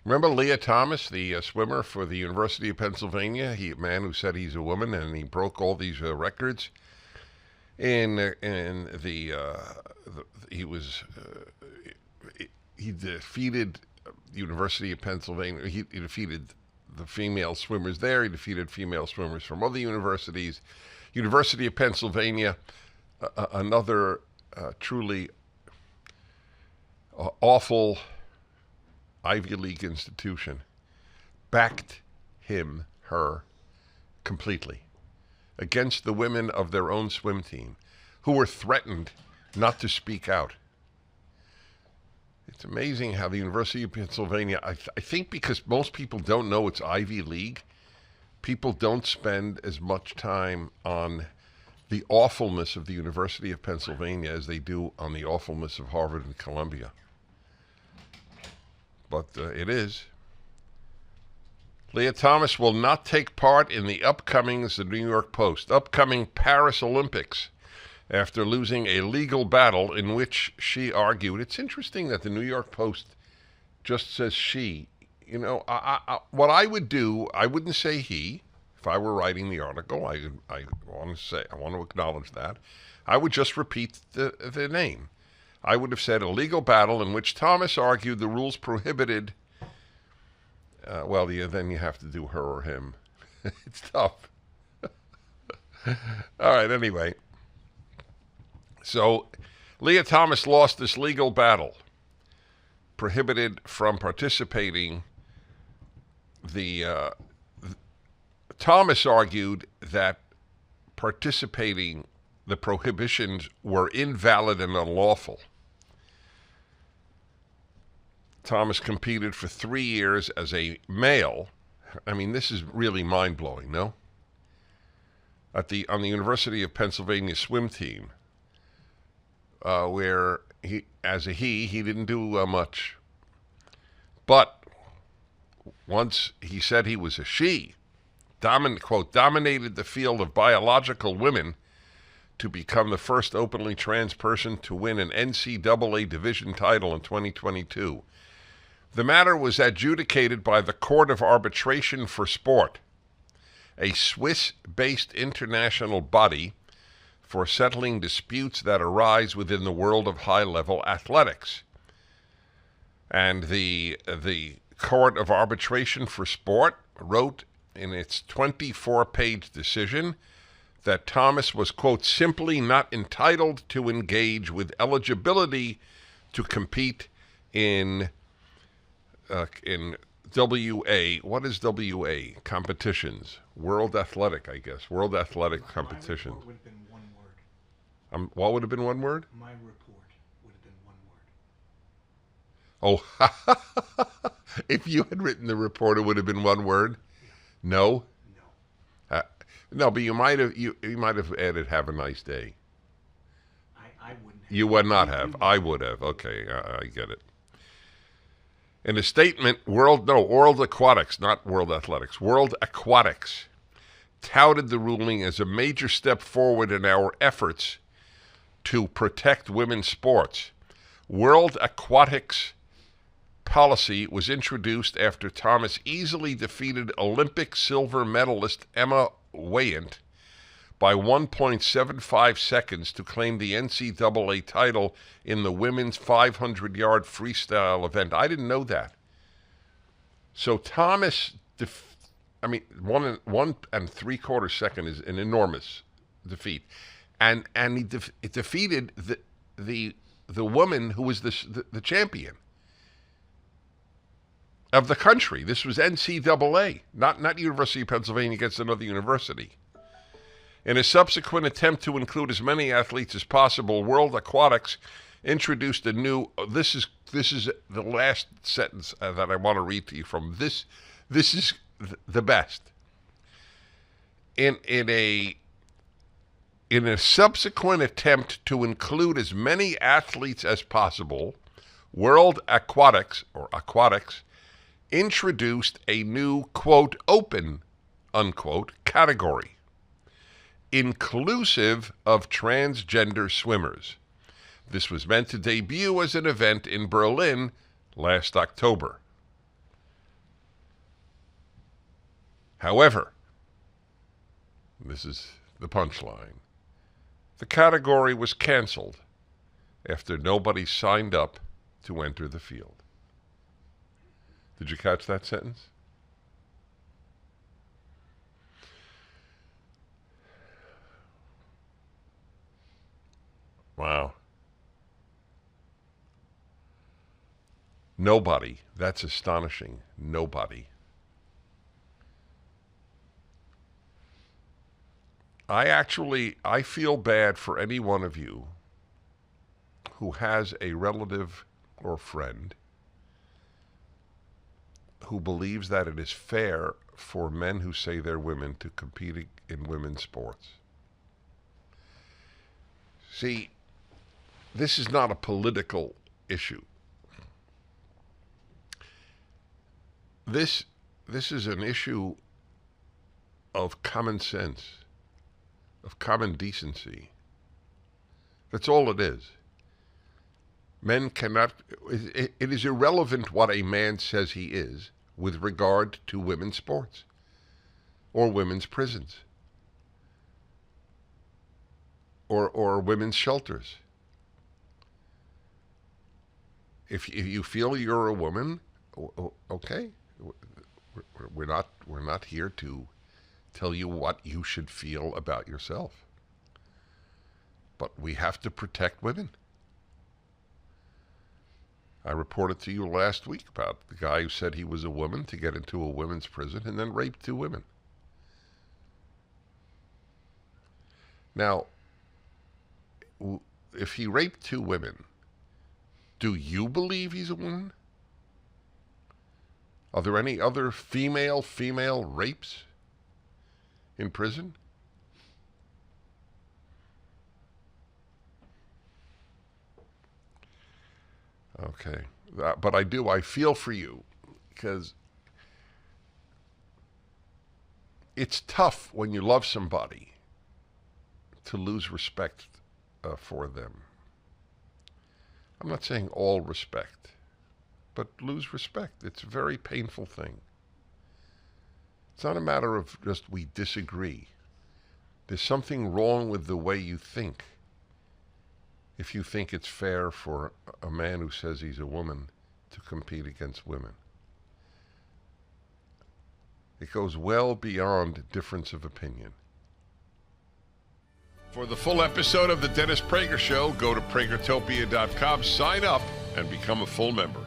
Remember Leah Thomas, the swimmer for the University of Pennsylvania? A man who said he's a woman, and he broke all these records. In he was he defeated the University of Pennsylvania. He defeated the female swimmers there. He defeated female swimmers from other universities. University of Pennsylvania, another truly awful Ivy League institution, backed her completely against the women of their own swim team who were threatened not to speak out. It's amazing how the University of Pennsylvania, I think because most people don't know it's Ivy League, people don't spend as much time on the awfulness of the University of Pennsylvania as they do on the awfulness of Harvard and Columbia. But it is. Leah Thomas will not take part in the upcoming, as the New York Post, upcoming Paris Olympics after losing a legal battle in which she argued. It's interesting that the New York Post just says she. You know, what I would do, I wouldn't say he. If I were writing the article, I want to acknowledge that. I would just repeat the name. I would have said a legal battle in which Thomas argued the rules prohibited. Then you have to do her or him. It's tough. All right, anyway. So Leah Thomas lost this legal battle, prohibited from participating. Thomas argued that the prohibitions were invalid and unlawful. Thomas competed for 3 years as a male. I mean, this is really mind-blowing, no? On the University of Pennsylvania swim team, where he didn't do much. But once he said he was a she, dominated the field of biological women to become the first openly trans person to win an NCAA division title in 2022. The matter was adjudicated by the Court of Arbitration for Sport, a Swiss-based international body for settling disputes that arise within the world of high-level athletics. And the Court of Arbitration for Sport wrote in its 24-page decision that Thomas was, quote, simply not entitled to engage with eligibility to compete in WA. What is WA? Competitions. World Athletic, I guess. World Athletic Competitions. My report would have been one word. What would have been one word? My report would have been one word. Oh, if you had written the report, it would have been one word. Yeah. No. No. No, but you might have added "Have a nice day." I wouldn't have. You would not have. I would have. Okay, I get it. In a statement, World Aquatics, not World Athletics, World Aquatics touted the ruling as a major step forward in our efforts to protect women's sports. World Aquatics policy was introduced after Thomas easily defeated Olympic silver medalist Emma Weyant by 1.75 seconds to claim the NCAA title in the women's 500-yard freestyle event. I didn't know that. So Thomas, 1 3/4 second is an enormous defeat, and he defeated the woman who was the champion of the country. This was NCAA, not University of Pennsylvania against another university. In a subsequent attempt to include as many athletes as possible, World Aquatics introduced a new. This is the last sentence that I want to read to you from this. This is the best. In a subsequent attempt to include as many athletes as possible, World Aquatics introduced a new, quote, open, unquote, category, inclusive of transgender swimmers. This was meant to debut as an event in Berlin last October. However, this is the punchline, the category was canceled after nobody signed up to enter the field. Did you catch that sentence? Wow. Nobody. That's astonishing. Nobody. I feel bad for any one of you who has a relative or friend who believes that it is fair for men who say they're women to compete in women's sports. See, this is not a political issue. This is an issue of common sense, of common decency. That's all it is. Men cannot, it is irrelevant what a man says he is with regard to women's sports or women's prisons or women's shelters. If you feel you're a woman, okay, we're not here to tell you what you should feel about yourself. But we have to protect women. I reported to you last week about the guy who said he was a woman to get into a women's prison and then raped 2 women. Now, if he raped 2 women, do you believe he's a woman? Are there any other female rapes in prison? Okay. But I feel for you because it's tough when you love somebody to lose respect for them. I'm not saying all respect, but lose respect. It's a very painful thing. It's not a matter of just we disagree. There's something wrong with the way you think. If you think it's fair for a man who says he's a woman to compete against women. It goes well beyond difference of opinion. For the full episode of The Dennis Prager Show, go to pragertopia.com, sign up, and become a full member.